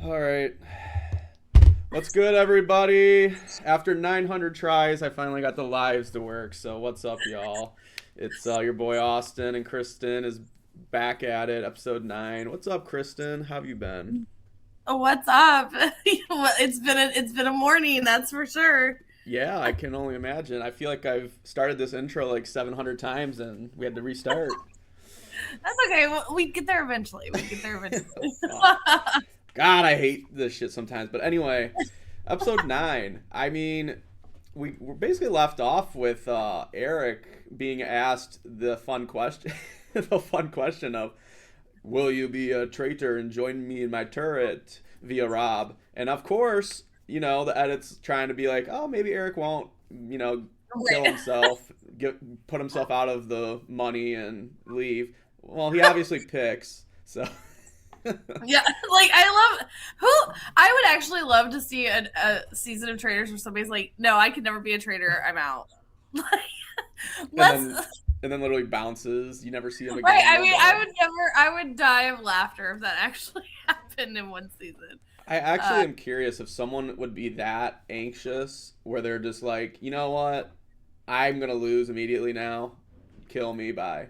All right. What's good, everybody? After 900 tries, I finally got the lives to work. So what's up, y'all? It's your boy Austin, and Kristen is back at it, episode 9. What's up, Kristen? How have you been? Oh, what's up? It's been a morning, that's for sure. Yeah, I can only imagine. I feel like I've started this intro like 700 times, and we had to restart. That's okay. We get there eventually. We get there eventually. Fuck. God, I hate this shit sometimes. But anyway, episode 9. I mean, we were basically left off with Eric being asked the fun question, the fun question of, "Will you be a traitor and join me in my turret via Rob?" And of course, the edit's trying to be like, "Oh, maybe Eric won't, kill Right. himself, put himself out of the money and leave." Well, he obviously picks, so. Yeah, like I love who I would actually love to see a season of Traitors where somebody's like, "No, I could never be a traitor. I'm out." Like, and let's then and then literally bounces. You never see him right. again. I You're mean, dead. I would die of laughter if that actually happened in one season. I actually Uh, am curious if someone would be that anxious where they're just like, you know what, I'm gonna lose immediately now. Kill me, bye.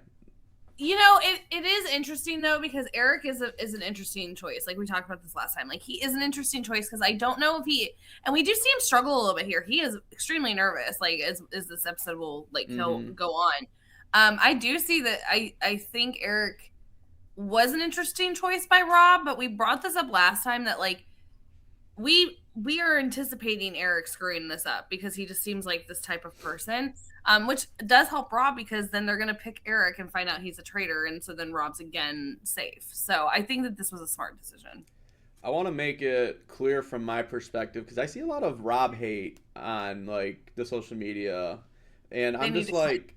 it is interesting though because Eric is an interesting choice. Like we talked about this last time. Like he is an interesting choice because I don't know if he and we do see him struggle a little bit here. He is extremely nervous. Like as this episode will like he'll Mm-hmm. go on. I do see that. I think Eric was an interesting choice by Rob, but we brought this up last time that like we are anticipating Eric screwing this up because he just seems like this type of person. Which does help Rob because then they're gonna pick Eric and find out he's a traitor, and so then Rob's again safe. So I think that this was a smart decision. I want to make it clear from my perspective because I see a lot of Rob hate on like the social media, and They I'm need just to. like,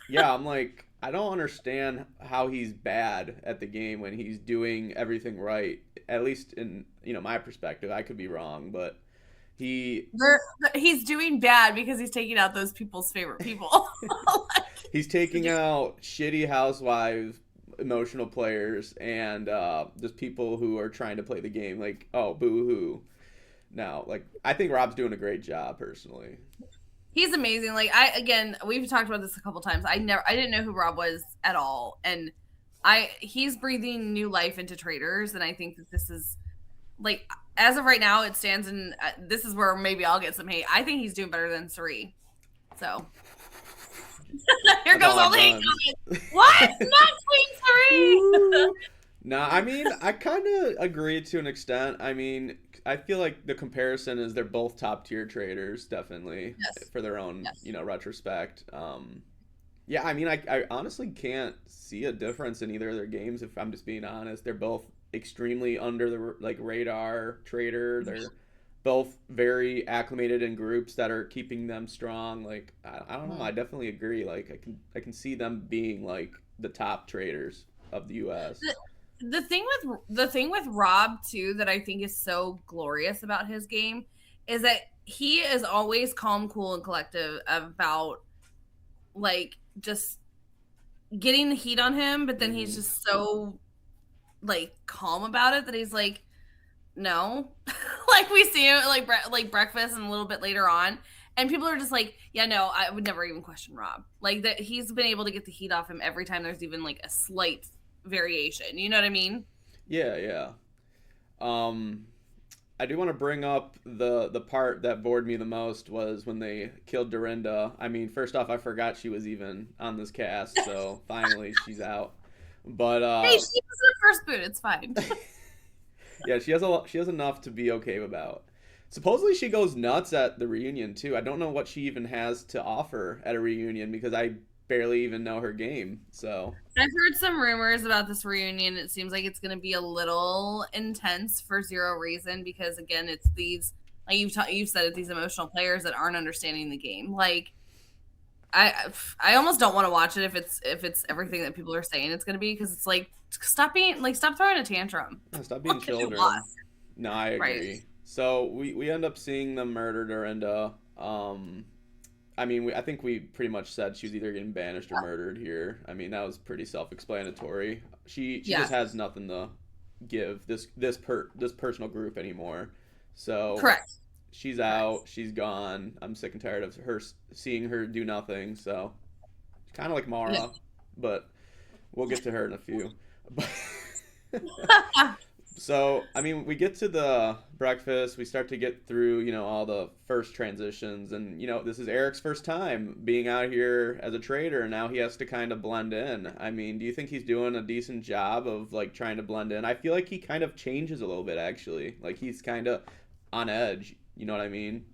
yeah, I'm like, I don't understand how he's bad at the game when he's doing everything right. At least in my perspective, I could be wrong, but he They're, he's doing bad because he's taking out those people's favorite people. he's taking out shitty housewives, emotional players, and just people who are trying to play the game. Like, oh, boo hoo. Now, like, I think Rob's doing a great job personally. He's amazing. Like we've talked about this a couple times. I didn't know who Rob was at all, and he's breathing new life into traders, and I think that this is like as of right now, it stands in. This is where maybe I'll get some hate. I think he's doing better than Suri. So here That's goes all all I'm the hate done. comments. What? Not Queen Suri. Nah, I mean, I kind of agree to an extent. I mean, I feel like the comparison is they're both top tier traders, definitely, Yes. for their own, Yes. retrospect. Yeah, I mean, I honestly can't see a difference in either of their games if I'm just being honest. They're both extremely under the like radar trader. They're both very acclimated in groups that are keeping them strong. Like I don't know, I Mhm. definitely agree. Like I can see them being like the top traders of the U.S. The thing with Rob too that I think is so glorious about his game is that he is always calm, cool, and collective about like just getting the heat on him, but then he's Hmm. just so like calm about it that he's like, no, like we see him like breakfast and a little bit later on, and people are just like, yeah, no, I would never even question Rob. Like that he's been able to get the heat off him every time there's even like a slight variation. You know what I mean? Yeah, yeah. Um, I do want to bring up the part that bored me the most was when they killed Dorinda. I mean, first off, I forgot she was even on this cast, so finally she's out. But Hey, she was the first boot. It's fine. yeah, she has enough to be okay about. Supposedly she goes nuts at the reunion too. I don't know what she even has to offer at a reunion because I barely even know her game. So I've heard some rumors about this reunion. It seems like it's going to be a little intense for zero reason because again, it's these like you've said it these emotional players that aren't understanding the game. Like I almost don't want to watch it if it's everything that people are saying it's going to be because it's like stop throwing a tantrum. yeah, stop being Look at you children. lost. No, I Right. agree. So we end up seeing them murder Dorinda. I mean, I think we pretty much said she was either getting banished or murdered here. I mean, that was pretty self-explanatory. She Yeah. just has nothing to give this personal group anymore. So Correct. she's Correct. out, she's gone. I'm sick and tired of her seeing her do nothing. So kind of like Yeah. Mara, but we'll get to her in a few. But so, I mean, we get to the breakfast, we start to get through, all the first transitions, and, this is Eric's first time being out here as a trader, and now he has to kind of blend in. I mean, do you think he's doing a decent job of, like, trying to blend in? I feel like he kind of changes a little bit, actually. Like, he's kind of on edge, you know what I mean?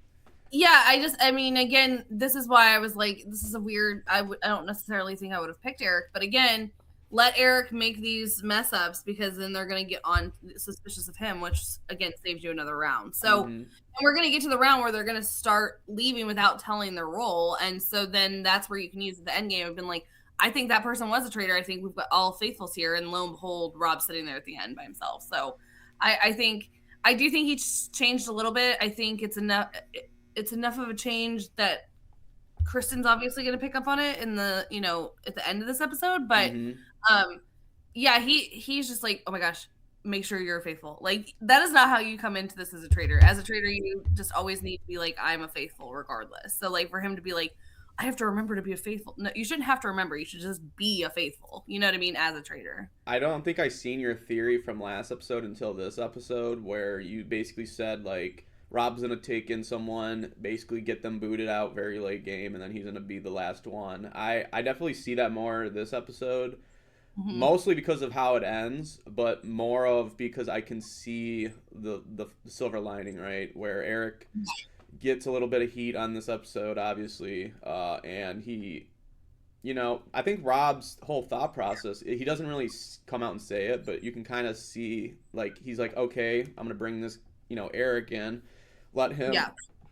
Yeah, I mean, again, this is why I was like, this is a weird, I don't necessarily think I would have picked Eric, but again, let Eric make these mess ups because then they're going to get on suspicious of him, which again saves you another round. So, Mm-hmm. and we're going to get to the round where they're going to start leaving without telling their role. And so then that's where you can use the end game. I've been like, I think that person was a traitor. I think we've got all faithfuls here. And lo and behold, Rob's sitting there at the end by himself. So I do think he's changed a little bit. I think it's enough of a change that Kristin's obviously going to pick up on it in the, at the end of this episode. But yeah, he's just like, oh my gosh, make sure you're faithful. Like, that is not how you come into this as a trader. As a trader, you just always need to be like, I'm a faithful regardless. So like for him to be like, I have to remember to be a faithful. No, you shouldn't have to remember. You should just be a faithful. You know what I mean? As a trader. I don't think I seen your theory from last episode until this episode, where you basically said, like, Rob's gonna take in someone, basically get them booted out very late game, and then he's gonna be the last one. I definitely see that more this episode, mostly because of how it ends, but more of because I can see the silver lining, right, where Eric gets a little bit of heat on this episode, obviously, and he. I think Rob's whole thought process, he doesn't really come out and say it, but you can kind of see, like, he's like, okay, I'm going to bring this, Eric in, let him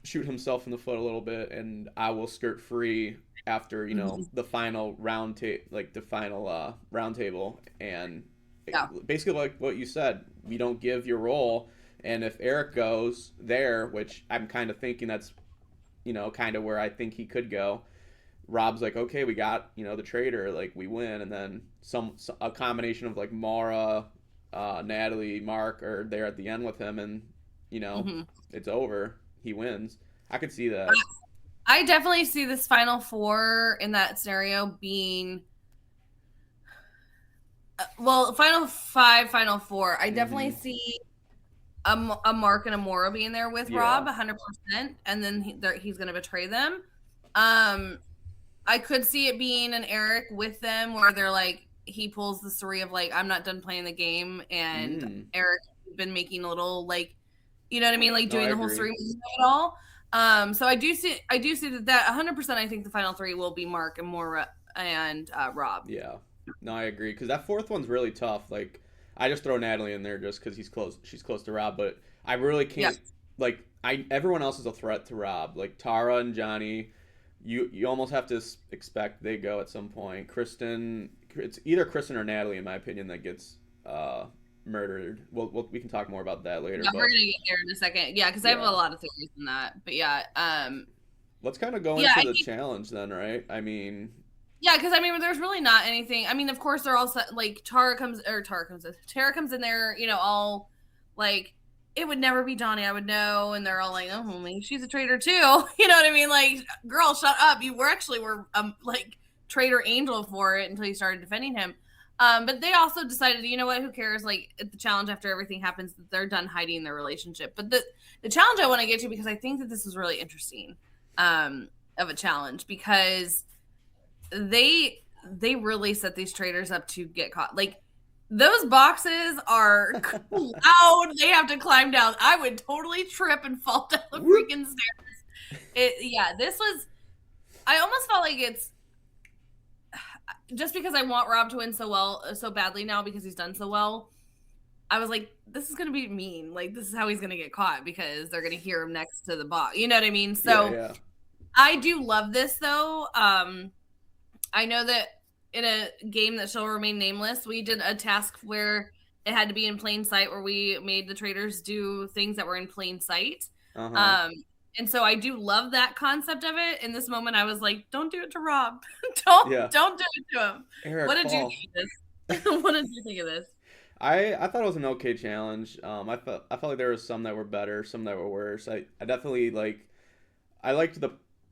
shoot himself in the foot a little bit, and I will skirt free after, the final round table. And basically like what you said, we don't give your role. And if Eric goes there, which I'm kind of thinking that's, kind of where I think he could go, Rob's like, okay, we got, the traitor, like, we win. And then a combination of, like, Mara, Natalie, Mark are there at the end with him, and, it's over. He wins. I could see that. I definitely see this final four in that scenario being, final five, final four. I definitely see a Mark and a Mora being there with Rob 100%, and then he's going to betray them. I could see it being an Eric with them where they're like, he pulls the story of like, I'm not done playing the game, and Eric has been making a little, like, you know what I mean, like doing the whole story of it all. So I do see that 100%. I think the final three will be Mark and Mora and Rob. Yeah, no, I agree, because that fourth one's really tough. Like, I just throw Natalie in there just because she's close to Rob, but I really can't. Like, everyone else is a threat to Rob. Like Tara and Johnny. You almost have to expect they go at some point. Kristin, it's either Kristin or Natalie, in my opinion, that gets murdered. We can talk more about that later. Yeah, we're gonna get there in a second. Yeah, because I have a lot of theories in that. But yeah, let's kind of go into the challenge then, right? I mean, yeah, because I mean, there's really not anything. I mean, of course, they're all like Tara comes in there, all like, it would never be Johnny, I would know, and they're all like, oh, maybe she's a traitor too. You know what I mean? Like, girl, shut up. You were like traitor angel for it until you started defending him. But they also decided, you know what, who cares? Like, at the challenge, after everything happens, they're done hiding their relationship. But the challenge I want to get to, because I think that this is really interesting, of a challenge, because they really set these traitors up to get caught. Like, those boxes are loud. They have to climb down. I would totally trip and fall down the freaking stairs. This was, I almost felt like it's just because I want Rob to win so badly now, because he's done so well. I was like, this is going to be mean. Like, this is how he's going to get caught, because they're going to hear him next to the box. You know what I mean? So I do love this, though. I know that in a game that shall remain nameless, we did a task where it had to be in plain sight, where we made the traitors do things that were in plain sight. And so I do love that concept of it. In this moment, I was like, don't do it to Rob. Don't do it to him. Eric, what did you think of this? What did you think of this? I thought it was an okay challenge. I felt like there was some that were better, some that were worse. I definitely I liked the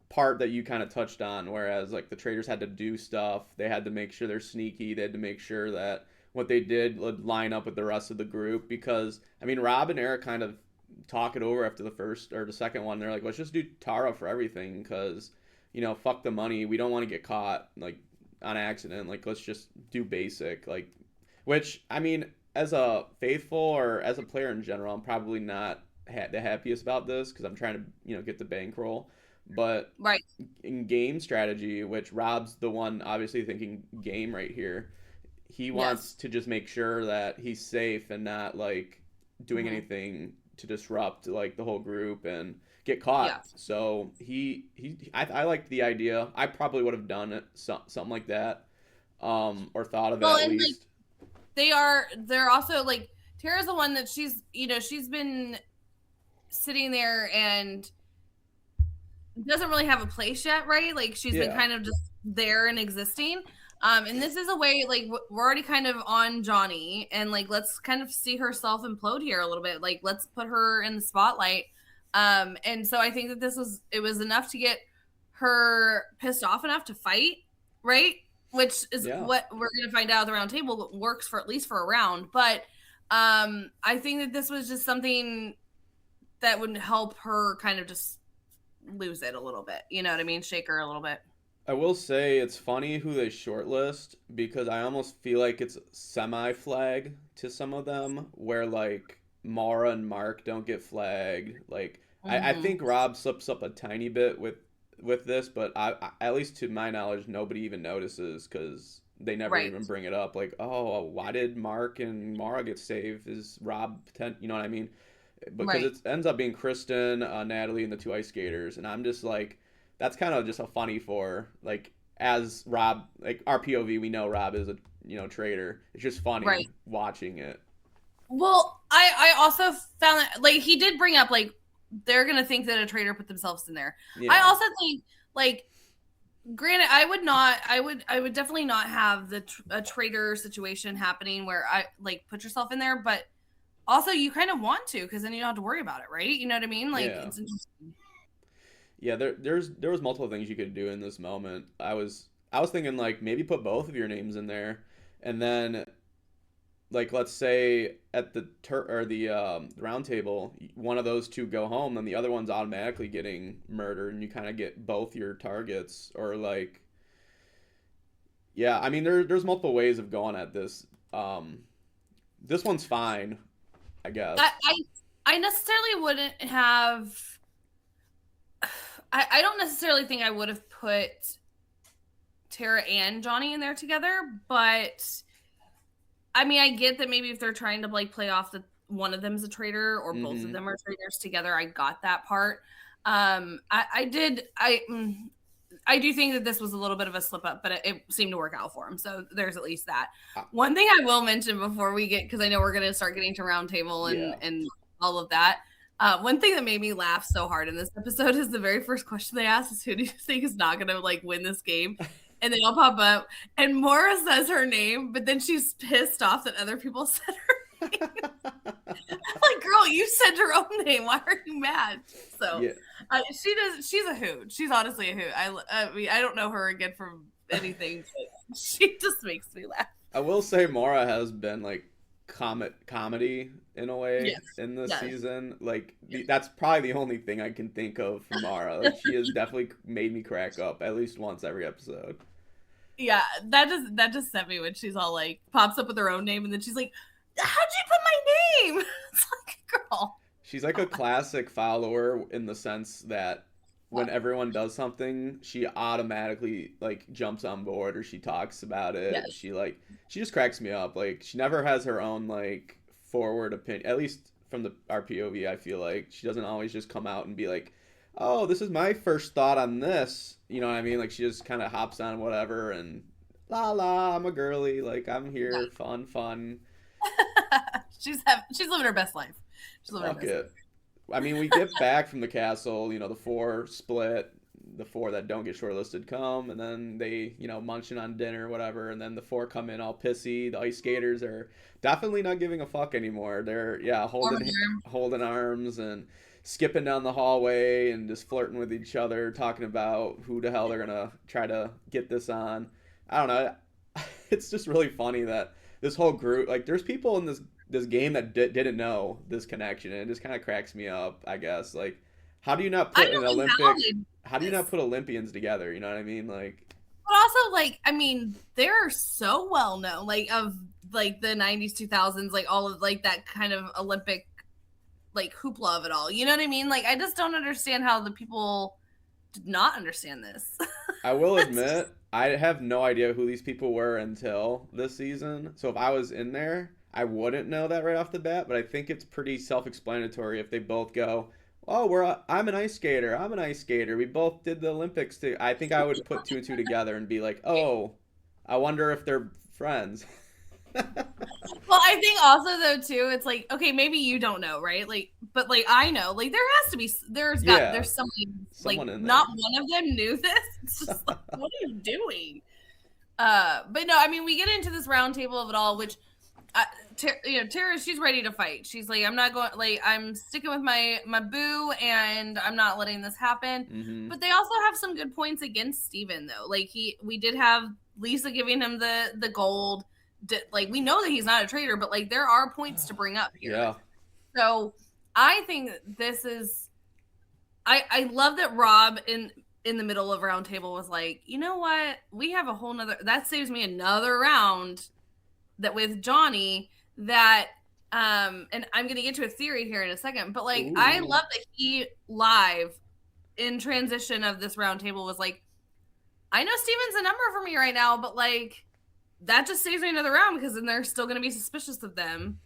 part that you kind of touched on, whereas like the traders had to do stuff, they had to make sure they're sneaky, they had to make sure that what they did would line up with the rest of the group. Because I mean, Rob and Eric kind of talk it over after the first or the second one. They're like, let's just do Tara for everything, because fuck the money. We don't want to get caught like on accident. Like let's just do basic. Like, which I mean, as a faithful or as a player in general, I'm probably not the happiest about this because I'm trying to get the bankroll. But Right. in game strategy, which Rob's the one obviously thinking game right here, he wants Yes. to just make sure that he's safe and not like doing Hmm. anything to disrupt like the whole group and get caught. Yes. So I liked the idea. I probably would have done it, something like that, or thought of it Well, at and like least. they're also like Tara's the one that she's been sitting there and doesn't really have a place yet, right? Like she's been Yeah, kind of just there and existing. And this is a way like we're already kind of on Johnny, and like let's kind of see her self implode here a little bit. Like let's put her in the spotlight. And so I think that it was enough to get her pissed off enough to fight, right? Which is yeah. what we're gonna find out at the round table works for at least for a round. But I think that this was just something that would help her kind of just lose it a little bit. You know what I mean? Shake her a little bit. I will say it's funny who they shortlist because I almost feel like it's semi flag to some of them where like Mara and Mark don't get flagged. Like I Mm-hmm. think Rob slips up a tiny bit with this, but at least to my knowledge, nobody even notices because they never Right. even bring it up. Like, oh, why did Mark and Mara get saved? Is Rob you know what I mean? Because Right. it ends up being Kristen, Natalie, and the two ice skaters, and I'm just like, that's kind of just a funny for like as Rob, like our POV, we know Rob is a traitor. It's just funny Right. watching it. Well, I also found that like he did bring up like they're gonna think that a traitor put themselves in there. I Yeah, also think like granted I would definitely not have a traitor situation happening where I like put yourself in there, but also you kind of want to because then you don't have to worry about it, right? You know what I mean? Like yeah, it's interesting. yeah. There was multiple things you could do in this moment. I was thinking like maybe put both of your names in there, and then like let's say at the or the round table, one of those two go home, then the other one's automatically getting murdered, and you kind of get both your targets. Or like, yeah, I mean there's multiple ways of going at this. This one's fine, I I guess. I, I necessarily wouldn't have. I don't necessarily think I would have put Tara and Johnny in there together, but I mean, I get that maybe if they're trying to like play off that one of them is a traitor or both of Mm-hmm. them are traitors together. I got that part. I did. I do think that this was a little bit of a slip up, but it seemed to work out for him. So there's at least that. One thing I will mention before we get, because I know we're going to start getting to round table Yeah. and all of that. One thing that made me laugh so hard in this episode is the very first question they asked is, "Who do you think is not going to like win this game?" And they all pop up, and Maura says her name, but then she's pissed off that other people said her name. Like, girl, you said your own name. Why are you mad? So Yeah. she does. She's a hoot. She's honestly a hoot. I mean, I don't know her again from anything, but she just makes me laugh. I will say Mora has been like comedy in a way Yes. in this Yes. season. Like Yes. that's probably the only thing I can think of from Mara. Like she has definitely made me crack up at least once every episode. Yeah, that just set me when she's all like pops up with her own name and then she's like, "How'd you put my name?" It's like, girl. She's like a classic follower in the sense that when everyone does something, she automatically like jumps on board or she talks about it. Yes. She just cracks me up. Like she never has her own like forward opinion. At least from the our POV, I feel like she doesn't always just come out and be like, "Oh, this is my first thought on this." You know what I mean? Like she just kind of hops on whatever and la la, I'm a girly. Like I'm here, Yeah. fun, fun. She's living her best life. She's living her Fuck best life. it. I mean, we get back from the castle, the four split. the 4 that don't get shortlisted come, and then they, munching on dinner or whatever, and then the 4 come in all pissy. The ice skaters are definitely not giving a fuck anymore. They're holding arms and skipping down the hallway and just flirting with each other, talking about who the hell they're gonna try to get this on. I don't know. It's just really funny that this whole group, like, there's people in this game that didn't know this connection, and it just kind of cracks me up, I guess. Like, how do you not put an Olympic? How do you not put Olympians together? You know what I mean? Like, but also, like, I mean, they're so well known, like, of like the 90s, 2000s, like all of like that kind of Olympic, like, hoopla of it all. You know what I mean? Like, I just don't understand how the people did not understand this. I will admit, I have no idea who these people were until this season. So if I was in there, I wouldn't know that right off the bat. But I think it's pretty self-explanatory if they both go, "Oh, I'm an ice skater. I'm an ice skater. We both did the Olympics too." I think I would put 2 and 2 together and be like, "Oh, I wonder if they're friends." Well, I think also though too, it's like, okay, maybe you don't know, right? Like, but like I know, like there has to be, there's somebody, like not one of them knew this. It's just like, what are you doing? But no, I mean, we get into this round table of it all, which, Tara, she's ready to fight. She's like, I'm not going, like, I'm sticking with my boo, and I'm not letting this happen. Mm-hmm. But they also have some good points against Steven though. Like we did have Lisa giving him the gold. Like, we know that he's not a traitor, but like there are points to bring up here. Yeah. So I think this is, I love that Rob in the middle of round table was like, you know what, we have a whole nother, that saves me another round that with Johnny that and I'm gonna get to a theory here in a second, but like, ooh, I love that he live in transition of this round table was like, I know Steven's a number for me right now, but like that just saves me another round because then they're still going to be suspicious of them.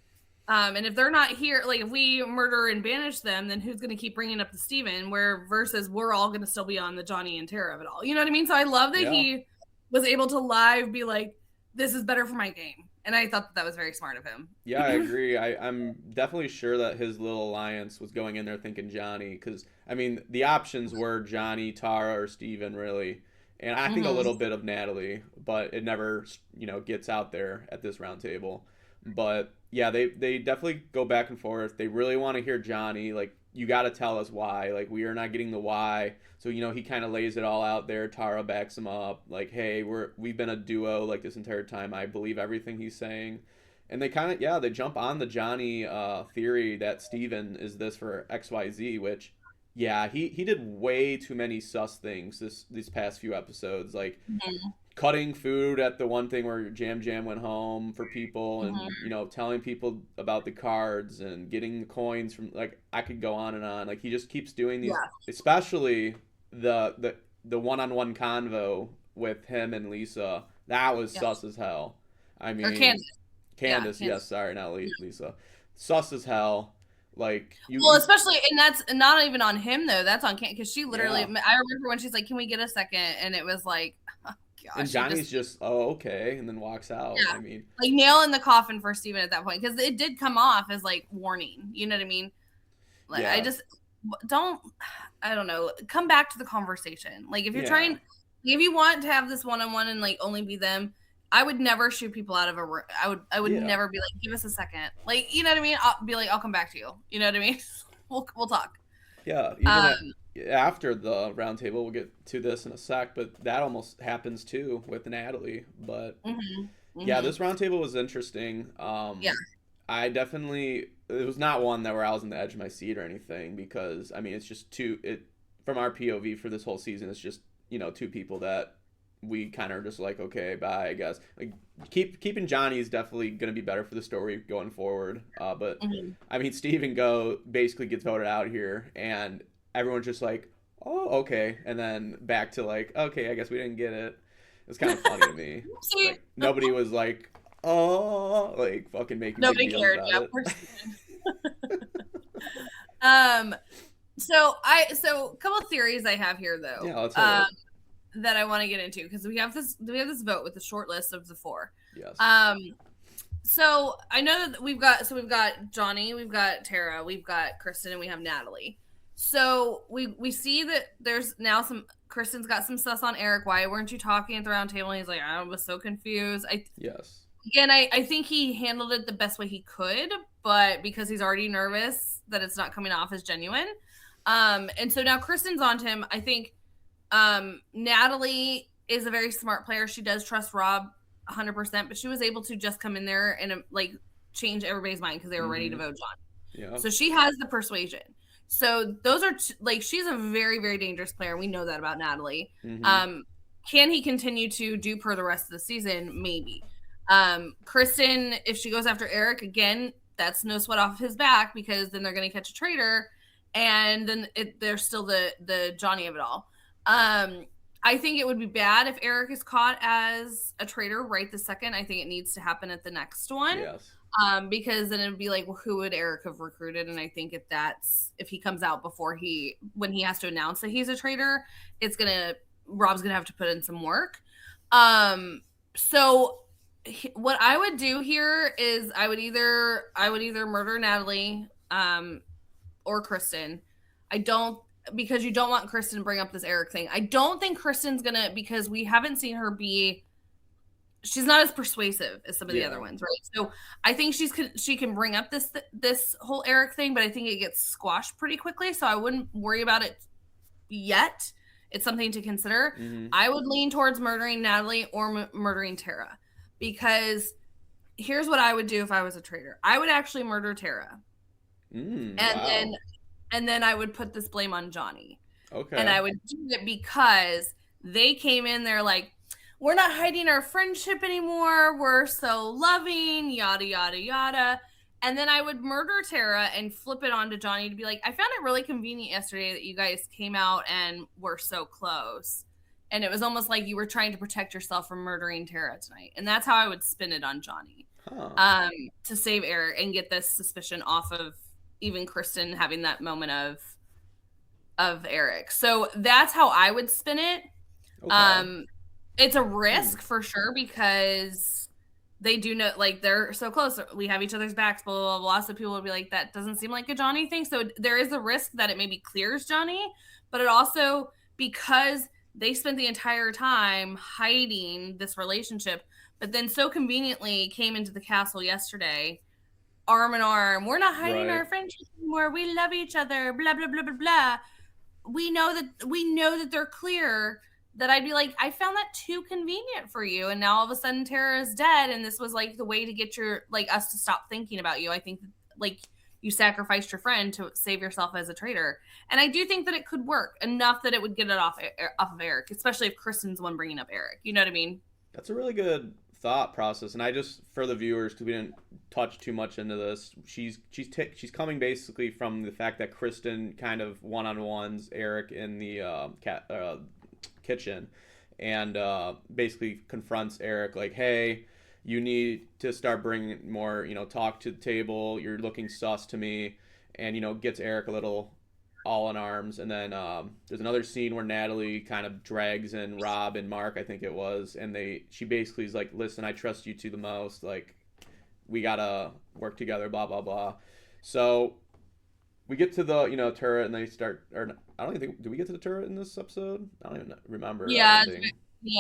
And if they're not here, like if we murder and banish them, then who's going to keep bringing up the Steven? Where versus we're all going to still be on the Johnny and Tara of it all. You know what I mean? So I love that he was able to live be like, this is better for my game. And I thought that was very smart of him. Yeah, I agree. I'm definitely sure that his little alliance was going in there thinking Johnny. Because, I mean, the options were Johnny, Tara, or Steven, really. And I think a little bit of Natalie, but it never, gets out there at this round table. But yeah, they definitely go back and forth. They really want to hear Johnny. Like, you got to tell us why. Like, we are not getting the why. So, he kind of lays it all out there. Tara backs him up. Like, hey, we've been a duo like this entire time. I believe everything he's saying. And they kind of, they jump on the Johnny theory that Steven is this for XYZ, which... yeah, he did way too many sus things these past few episodes, like cutting food at the one thing where Jam went home for people, and telling people about the cards and getting the coins from, like, I could go on and on. Like, he just keeps doing these, especially the one-on-one convo with him and Lisa. That was sus as hell. I mean, or Candace, yes, sorry, not Lisa. Sus as hell. Like, especially, and that's not even on him though. That's on Candace, because she literally. I remember when she's like, "Can we get a second?" And it was like, oh, gosh. And Johnny's just, oh, okay, and then walks out. Yeah. I mean, like nail in the coffin for Steven at that point, because it did come off as like warning. You know what I mean? Like, I just don't. I don't know. Come back to the conversation. Like, if you're trying, if you want to have this one-on-one and like only be them. I would never shoot people out of a room. I would never be like, give us a second. Like, you know what I mean? I'll be like, I'll come back to you. You know what I mean? We'll talk. Yeah. Even after the round table, we'll get to this in a sec, but that almost happens too with Natalie. But yeah, this round table was interesting. I definitely, it was not one where I was on the edge of my seat or anything, because I mean, it's just from our POV for this whole season, it's just, two people that we kind of just like, okay, bye, I guess. Like, keeping Johnny is definitely going to be better for the story going forward. But I mean, Steven basically gets voted out here, and everyone's just like, oh, okay, and then back to like, okay, I guess we didn't get it. It's kind of funny to me. Like, nobody was like, oh, like fucking making nobody big deals cared. about Yeah, it. of course. So a couple of theories I have here though. Yeah, let's have it. That I want to get into, because we have this vote with the short list of the 4. Yes. So I know that we've got Johnny, we've got Tara, we've got Kristin, and we have Natalie. So we see that there's now some Kristen's got some sus on Eric. Why weren't you talking at the round table? And he's like, I was so confused. Yes. Again, I think he handled it the best way he could, but because he's already nervous that it's not coming off as genuine. And so now Kristen's on to him. I think Natalie is a very smart player. She does trust Rob 100%, but she was able to just come in there and like change everybody's mind because they were ready to vote John. Yeah. So she has the persuasion. So those are like she's a very, very dangerous player. We know that about Natalie. Can he continue to dupe her the rest of the season? Maybe. Kristin, if she goes after Eric again, that's no sweat off his back because then they're going to catch a traitor, and then there's still the Johnny of it all. I think it would be bad if Eric is caught as a traitor right this second. I think it needs to happen at the next one. Yes. Because then it'd be like, well, who would Eric have recruited? And I think if he comes out when he has to announce that he's a traitor, Rob's gonna have to put in some work. So what I would do here is I would either murder Natalie, or Kristin. Because you don't want Kristin to bring up this Eric thing. I don't think Kristen's gonna, because we haven't seen her she's not as persuasive as some of the other ones, right? So I think she can bring up this whole Eric thing, but I think it gets squashed pretty quickly. So I wouldn't worry about it yet. It's something to consider. I would lean towards murdering Natalie or murdering Tara, because here's what I would do if I was a traitor. I would actually murder Tara, and then I would put this blame on Johnny. Okay, and I would do it because they came in there like, we're not hiding our friendship anymore. We're so loving, yada, yada, yada. And then I would murder Tara and flip it onto Johnny to be like, I found it really convenient yesterday that you guys came out and were so close. And it was almost like you were trying to protect yourself from murdering Tara tonight. And that's how I would spin it on Johnny. To save Eric and get this suspicion off of even Kristin having that moment of Eric. So that's how I would spin it. Okay. It's a risk for sure because they do know, like, they're so close. We have each other's backs, blah, blah, blah. So people will be like, that doesn't seem like a Johnny thing. So there is a risk that it maybe clears Johnny, but it also, because they spent the entire time hiding this relationship, but then so conveniently came into the castle yesterday, arm in arm. We're not hiding our friendship anymore. We love each other, blah, blah, blah, blah, blah. We know that they're clear. That I'd be like, I found that too convenient for you. And now all of a sudden Tara is dead. And this was like the way to get us to stop thinking about you. I think like you sacrificed your friend to save yourself as a traitor. And I do think that it could work enough that it would get it off of Eric, especially if Kristen's the one bringing up Eric. You know what I mean? That's a really good thought process. And I just, for the viewers, because we didn't touch too much into this, she's coming basically from the fact that Kristin kind of one-on-ones Eric in the kitchen and basically confronts Eric like, hey, you need to start bringing more, talk to the table, you're looking sus to me, and gets Eric a little all in arms. And then there's another scene where Natalie kind of drags in Rob and Mark, I think it was, and she basically is like, listen, I trust you two the most, like, we gotta work together, blah blah blah. So we get to the turret, and they start, or I don't even think, did we get to the turret in this episode? I don't even remember. Yeah,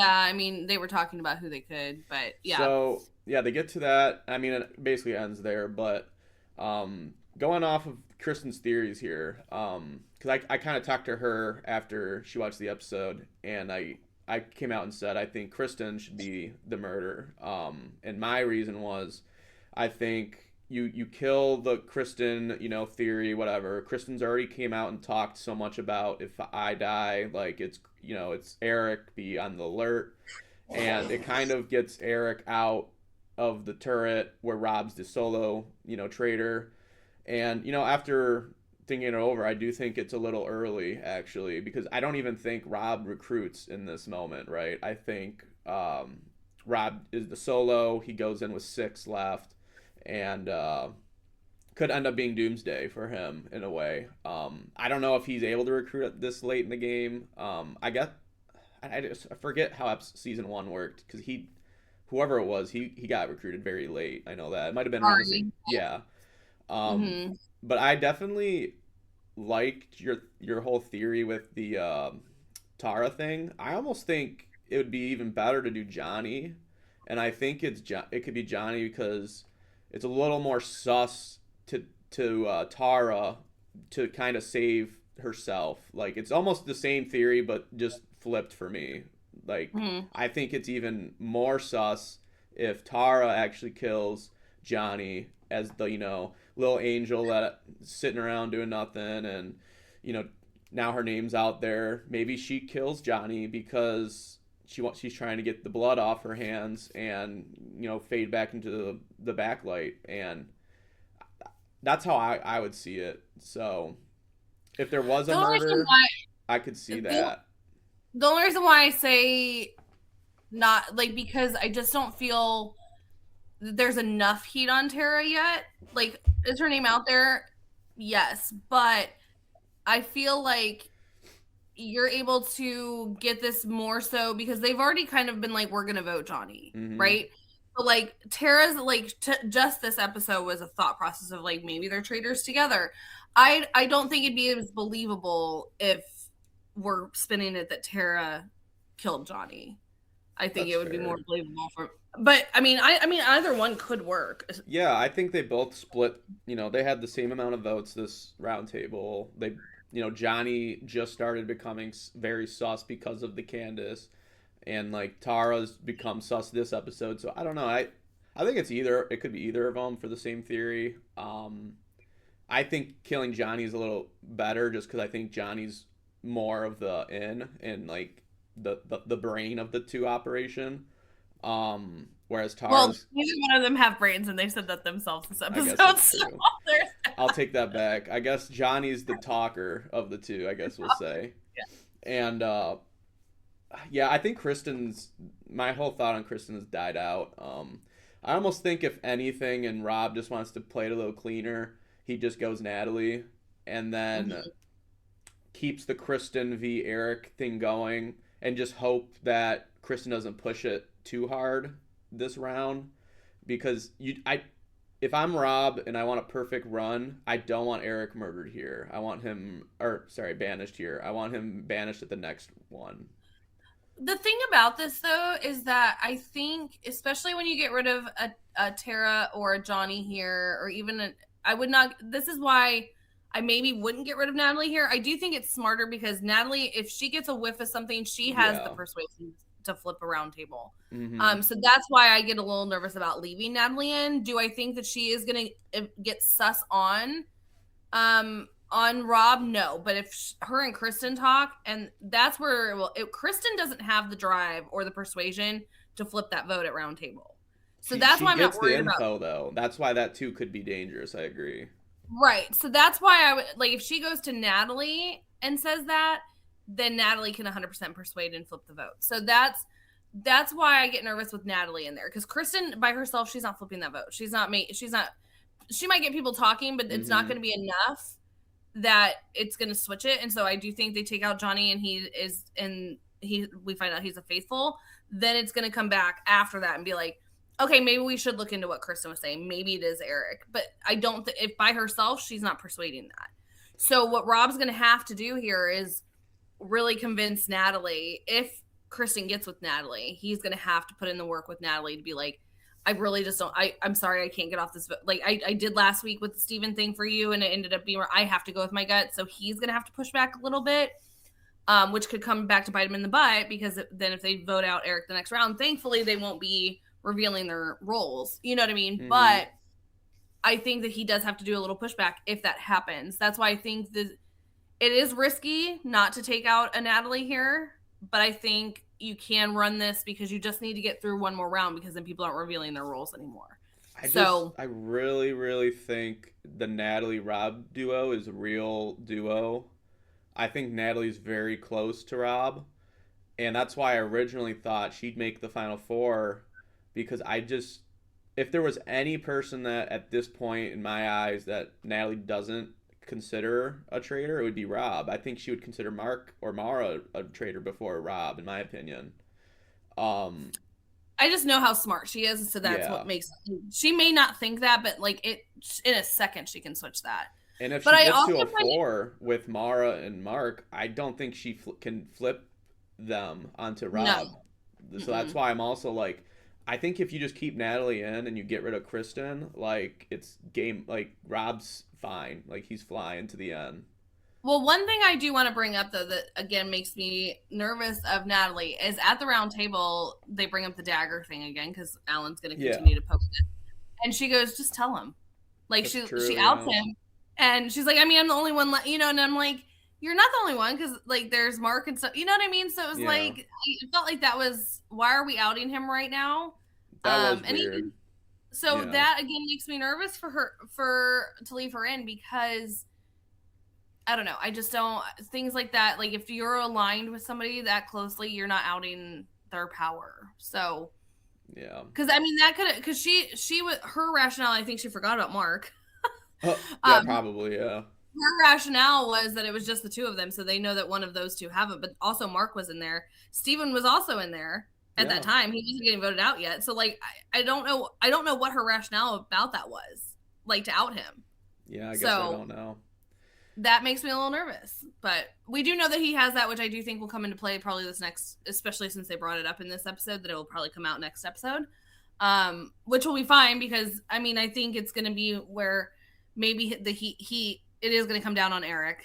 I mean, they were talking about who they could, but yeah. So yeah, they get to that. I mean, it basically ends there. But going off of Kristin's theories here, because I kind of talked to her after she watched the episode, and I came out and said I think Kristin should be the murderer. And my reason was, I think you kill the Kristin, theory, whatever. Kristin's already came out and talked so much about, if I die, like, it's Eric, be on the alert. And it kind of gets Eric out of the turret where Rob's the solo, traitor. And, after thinking it over, I do think it's a little early, actually, because I don't even think Rob recruits in this moment, right? I think Rob is the solo. He goes in with 6 left. And could end up being doomsday for him in a way. I don't know if he's able to recruit this late in the game. I forget how season 1 worked, because whoever it was, he got recruited very late. I know that. It might have been around the same. Yeah. But I definitely liked your whole theory with the Tara thing. I almost think it would be even better to do Johnny, and I think it could be Johnny because it's a little more sus to Tara to kind of save herself. Like it's almost the same theory, but just flipped for me. Like Mm-hmm. I think it's even more sus if Tara actually kills Johnny as the little angel that sitting around doing nothing, and you know now her name's out there. Maybe she kills Johnny because she's trying to get the blood off her hands and fade back into the backlight, and that's how I would see it. So if there was a The only reason murder, why I could see the, that. the only reason why I say not like because I just don't feel there's enough heat on Tara yet. Like, is her name out there? Yes, but I feel like you're able to get this more so because they've already kind of been like, we're gonna vote Johnny, Mm-hmm. right? But like Tara's like just this episode was a thought process of like maybe they're traitors together. I don't think it'd be as believable if we're spinning it that Tara killed Johnny. I think That's it would be more fair. believable for. But I mean either one could work. Yeah, I think they both split. They had the same amount of votes this round table. Johnny just started becoming very sus because of the Candace, and like Tara's become sus this episode. So I don't know. I think it's either. It could be either of them for the same theory. I think killing Johnny is a little better just because I think Johnny's more of the in and like the brain of the two operation. Whereas Well, Tara's, neither one of them have brains, and they said that themselves this I episode. guess that's So true. I'll take that back. I guess Johnny's the talker of the two, I guess we'll say. And yeah, I think Kristen's my whole thought on Kristen has died out. I almost think if anything and Rob just wants to play it a little cleaner, he just goes Natalie and then Mhm. keeps the Kristen v Eric thing going and just hope that Kristen doesn't push it too hard this round because if I'm Rob and I want a perfect run, I don't want Eric murdered here. I want him or sorry, banished here. I want him banished at the next one. The thing about this though is that I think, especially when you get rid of a Tara or a Johnny here, or even I would not. This is why I maybe wouldn't get rid of Natalie here. I do think it's smarter because Natalie, if she gets a whiff of something, she has the Yeah. persuasion to flip a round table. Mhm. So that's why I get a little nervous about leaving Natalie in. Do I think that she is going to get sus on Rob? No, but if her and Kristen talk, and that's where if Kristen doesn't have the drive or the persuasion to flip that vote at round table. So that's She why I'm not gets the worried about. info though. That's why that too could be dangerous. I agree. Right. So that's why I would like if she goes to Natalie and says that, then Natalie can 100% persuade and flip the vote. So that's why I get nervous with Natalie in there because Kristen by herself she's not flipping that vote. She's not she might get people talking, but it's not Mhm. going to be enough that it's going to switch it. And so I do think they take out Johnny we find out he's a faithful. Then it's going to come back after that and be like, okay, maybe we should look into what Kristen was saying. Maybe it is Eric, but I don't. If by herself, she's not persuading that. So what Rob's going to have to do here is really convince Natalie. If Kristen gets with Natalie, he's going to have to put in the work with Natalie to be like, I really just don't. I'm sorry, I can't get off this. Like I did last week with the Steven thing for you, and it ended up being where I have to go with my gut. So he's gonna have to push back a little bit, which could come back to bite him in the butt because then if they vote out Eric the next round, thankfully they won't be revealing their roles. You know what I mean? Mhm. But I think that he does have to do a little pushback if that happens. That's why I think that it is risky not to take out a Natalie here, but I think you can run this because you just need to get through one more round because then people aren't revealing their roles anymore. So I really, really think the Natalie Rob duo is a real duo. I think Natalie's very close to Rob, and that's why I originally thought she'd make the final four because if there was any person that at this point in my eyes that Natalie doesn't consider a traitor, it would be Rob. I think she would consider Mark or Mara a traitor before Rob, in my opinion. Um, I just know how smart she is, so that's yeah. what makes she may not think that, but like it in a second she can switch that. And if But she I gets also to a find it 4 with Mara and Mark, I don't think she can flip them onto no. Rob. So that's Mm-mm. why I'm also like, I think if you just keep Natalie in and you get rid of Kristen, like it's game, like Rob's fine, like he's flying to the end. Well, one thing I do want to bring up though that again makes me nervous of Natalie is at the round table they bring up the dagger thing again because Alan's going to Yeah, continue to poke it, and she goes, "Just tell him." Like that's she true. outs Yeah, him, and she's like, "I mean, I'm the only one, and I'm like, "You're not the only one because like there's Mark and stuff." You know what I mean? So it was yeah, like I felt like that was why are we outing him right now? that was And weird. even so Yeah, that again makes me nervous for her for to leave her in because I don't know. I just don't things like that. Like if you're aligned with somebody that closely, you're not outing their power. So yeah, because I mean that could because she was her rationale. I think she forgot about Mark. yeah, Um, probably. Yeah, her rationale was that it was just the two of them, so they know that one of those two have it. But also Mark was in there. Steven was also in there at that yeah, time. He wasn't getting voted out yet. So like I don't know. I don't know what her rationale about that was like to out him. yeah. I guess I So don't know. that makes me a little nervous. But we do know that he has that, which I do think will come into play probably this next, especially since they brought it up in this episode, that it will probably come out next episode. Which will be fine because I mean I think it's going to be where maybe the he it is going to come down on Eric,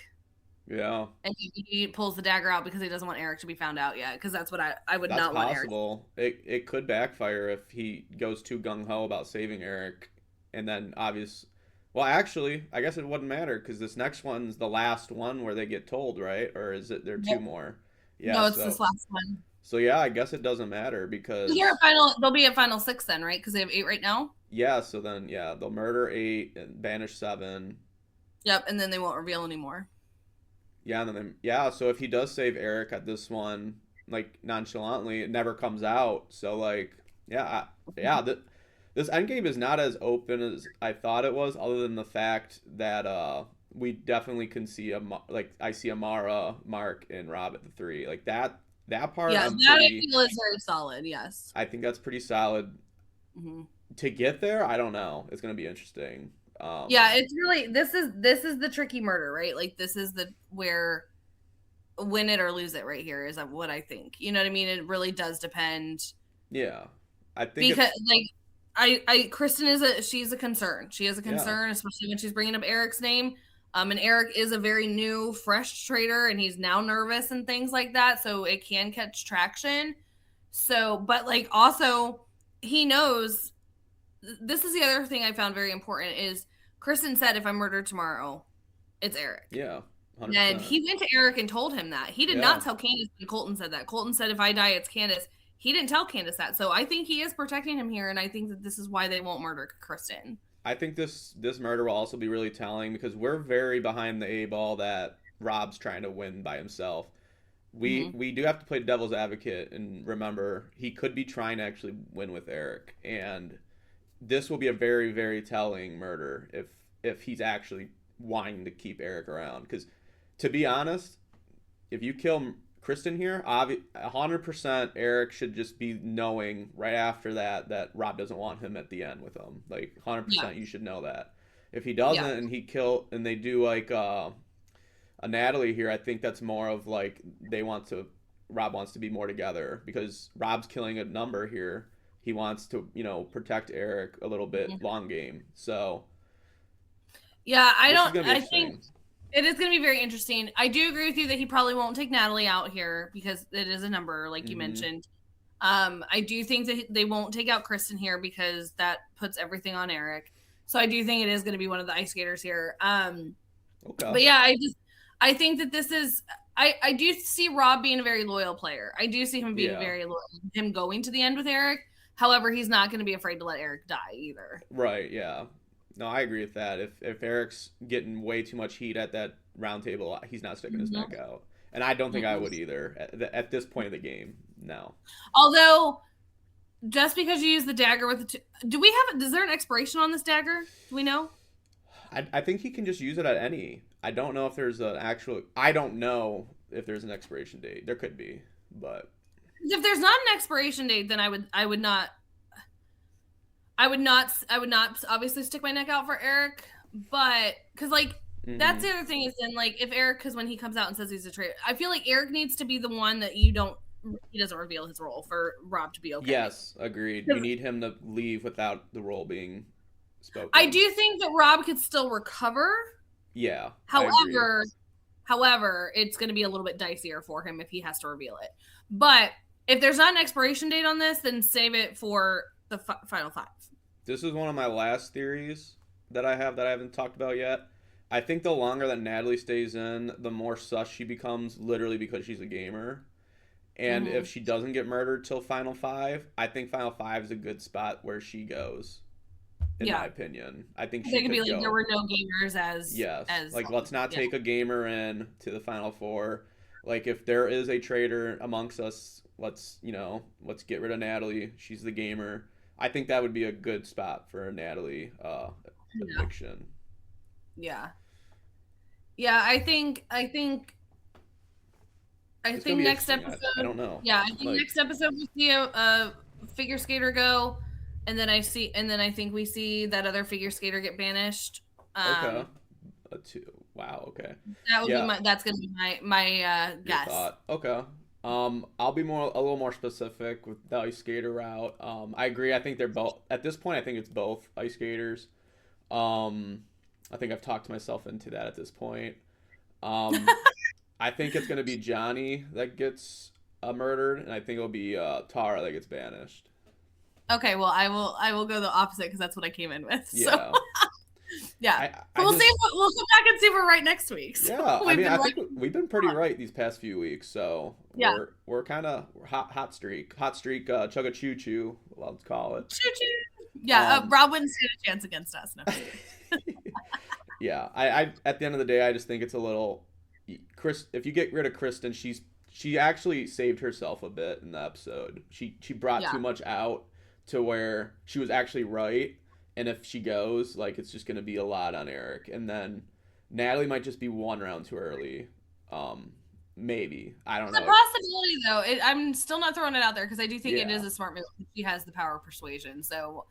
Yeah, and he pulls the dagger out because he doesn't want Eric to be found out yet. Because that's what I would that's not want Eric. possible. It could backfire if he goes too gung ho about saving Eric, and then obvious. Well, actually, I guess it wouldn't matter because this next one's the last one where they get told, right? Or is it there are two Nope. more? Yeah, No, it's this last one. so yeah, I guess it doesn't matter Here because at final, they'll be at final six then, right? Because they have 8 right now. yeah, so then yeah, they'll murder 8 and banish 7. Yep, and then they won't reveal anymore. Yeah, and then yeah, so if he does save Eric at this one, like nonchalantly, it never comes out. So like, yeah, yeah, this endgame is not as open as I thought it was, other than the fact that we definitely can see like I see Amara, Mark, and Rob at the 3. Like that part Yeah, I'm that I pretty. feel is very solid. Yes. I think that's pretty solid. Mm-hmm. To get there, I don't know. It's gonna be interesting. Yeah, it's really this is the tricky murder, right? Like this is the where win it or lose it right here is what I think. You know what I mean? It really does depend Yeah, I think because it's like Kristen she's a concern. She is a yeah. concern, especially when she's bringing up Eric's name. And Eric is a very new, fresh trader, and he's now nervous and things like that. So it can catch traction. So, but like also, he knows. This is the other thing I found very important is Kristen said, "If I murder tomorrow, it's Eric." Yeah, And 100%. he went to Eric and told him that. He did Yeah, not tell Candace when Colton said that. Colton said, if I die, it's Candace. He didn't tell Candace that. So I think he is protecting him here. And I think that this is why they won't murder Kristen. I think this murder will also be really telling because we're very behind the A ball that Rob's trying to win by himself. We Mm-hmm. we do have to play devil's advocate and remember he could be trying to actually win with Eric, and this will be a very very telling murder if he's actually wanting to keep Eric around. Because to be honest, if you kill Kristen here, 100% Eric should just be knowing right after that Rob doesn't want him at the end with him. Like Yeah. 100% you should know that. If he doesn't Yeah. and he kill and they do like a Natalie here, I think that's more of like Rob wants to be more together because Rob's killing a number here. He wants to, protect Eric a little bit Mm-hmm. long game. So Yeah. this is gonna be I think interesting. it is going to be very interesting. I do agree with you that he probably won't take Natalie out here because it is a number, like you Mm-hmm. mentioned. I do think that they won't take out Kristen here because that puts everything on Eric. So I do think it is going to be one of the ice skaters here. Okay. But yeah, I think that this is I do see Rob being a very loyal player. I do see him being Yeah. very loyal, him going to the end with Eric. However, he's not going to be afraid to let Eric die either. Right. Yeah. No, I agree with that. If Eric's getting way too much heat at that round table, he's not sticking his Mm-hmm. neck out. And I don't think I Mm-hmm. would either at this point of the game. No. Although, just because you use the dagger with the do we have? Is there an expiration on this dagger? Do we know? I think he can just use it at any. I don't know if there's an actual. I don't know if there's an expiration date. There could be, but If there's not an expiration date, then I would not obviously stick my neck out for Eric, but because like That's the other thing is then like if Eric, because when he comes out and says he's a traitor, I feel like Eric needs to be the one that he doesn't reveal his role for Rob to be okay. Yes, agreed. You need him to leave without the role being spoken. I do think that Rob could still recover. Yeah. However, it's going to be a little bit dicier for him if he has to reveal it. But if there's not an expiration date on this, then save it for the final 5. This is one of my last theories that I have that I haven't talked about yet. I think the longer that Natalie stays in, the more sus she becomes, literally because she's a gamer. And if she doesn't get murdered till Final 5, I think Final 5 is a good spot where she goes. In my opinion, I think she could be like go. There were no gamers as like let's not take a gamer in to the Final 4. Like if there is a traitor amongst us, let's get rid of Natalie. She's the gamer. I think that would be a good spot for a Natalie eviction. Yeah. I think next episode. I don't know. Yeah, I think next episode we see a figure skater go. And then I think we see that other figure skater get banished. Okay. Wow. Okay. That would be that's gonna be my guess. Thought. Okay. I'll be a little more specific with the ice skater route. I agree. I think they're both at this point. I think it's both ice skaters. I think I've talked myself into that at this point. I think it's gonna be Johnny that gets murdered, and I think it'll be Tara that gets banished. Okay, well, I will go the opposite because that's what I came in with. Yeah. So. Yeah. We'll come back and see if we're right next week. So yeah. I think we've been pretty right these past few weeks. So we're kind of hot streak, chug a choo choo. Let's call it. Choo choo. Yeah. Rob wouldn't stand a chance against us. No. Yeah. I at the end of the day, I just think it's a little. If you get rid of Kristin, she actually saved herself a bit in the episode. She brought too much out to where she was actually right. And if she goes, like, it's just going to be a lot on Eric. And then Natalie might just be one round too early. Maybe. I don't know. It's a possibility, though. I'm still not throwing it out there because I do think it is a smart move. She has the power of persuasion. So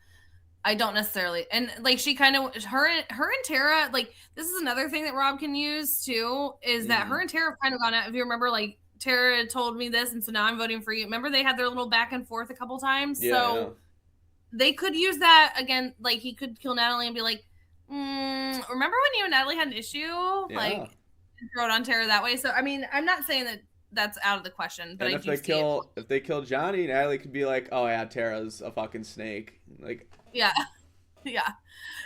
I don't necessarily. And, like, she kind of. Her and Tara, like, this is another thing that Rob can use, too, is that her and Tara have kind of gone out. If you remember, like, Tara told me this, and so now I'm voting for you. Remember they had their little back and forth a couple times? Yeah. So they could use that again. Like he could kill Natalie and be like, remember when you and Natalie had an issue? Yeah. Like throw it on Tara that way. So I mean, I'm not saying that that's out of the question, but if they kill Johnny, Natalie could be like, oh yeah, Tara's a fucking snake. Like yeah.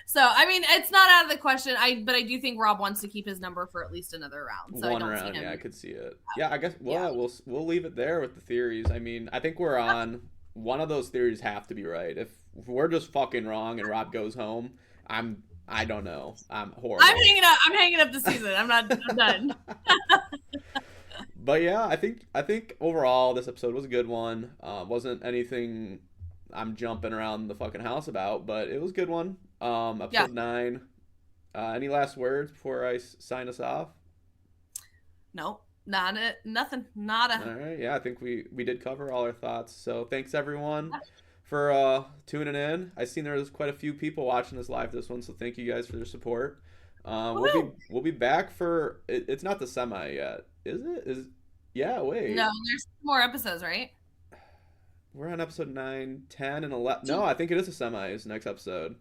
So I mean, it's not out of the question. But I do think Rob wants to keep his number for at least another round. So one round, yeah, I could see it. Yeah, I guess. Well, we'll leave it there with the theories. I mean, I think we're on one of those theories have to be right. If we're just fucking wrong and Rob goes home, I don't know. I'm horrible. I'm hanging up the season. I'm done. But yeah, I think overall this episode was a good one. Wasn't anything I'm jumping around the fucking house about, but it was a good one. Episode 9. Any last words before I sign us off? No, nothing, nada. All right, yeah, I think we did cover all our thoughts. So thanks everyone for tuning in. I seen there was quite a few people watching this live this one, so thank you guys for their support. We'll be back for it's not the semi yet, is it? Yeah, wait. No, there's more episodes, right? We're on episode 9, 10, and 11. No, I think it is a semi. Is next episode.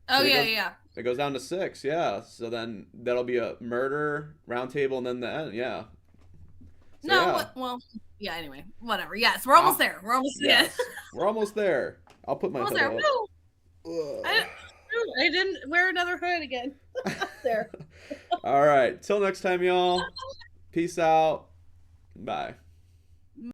Oh, so yeah. It goes down to 6, yeah. So then that'll be a murder roundtable, and then the end, yeah. So, yeah. Anyway, whatever. Yes, we're almost there. We're almost there. We're almost there. I'll put my hood up. I didn't wear another hood again. There. All right. Till next time, y'all. Peace out. Bye.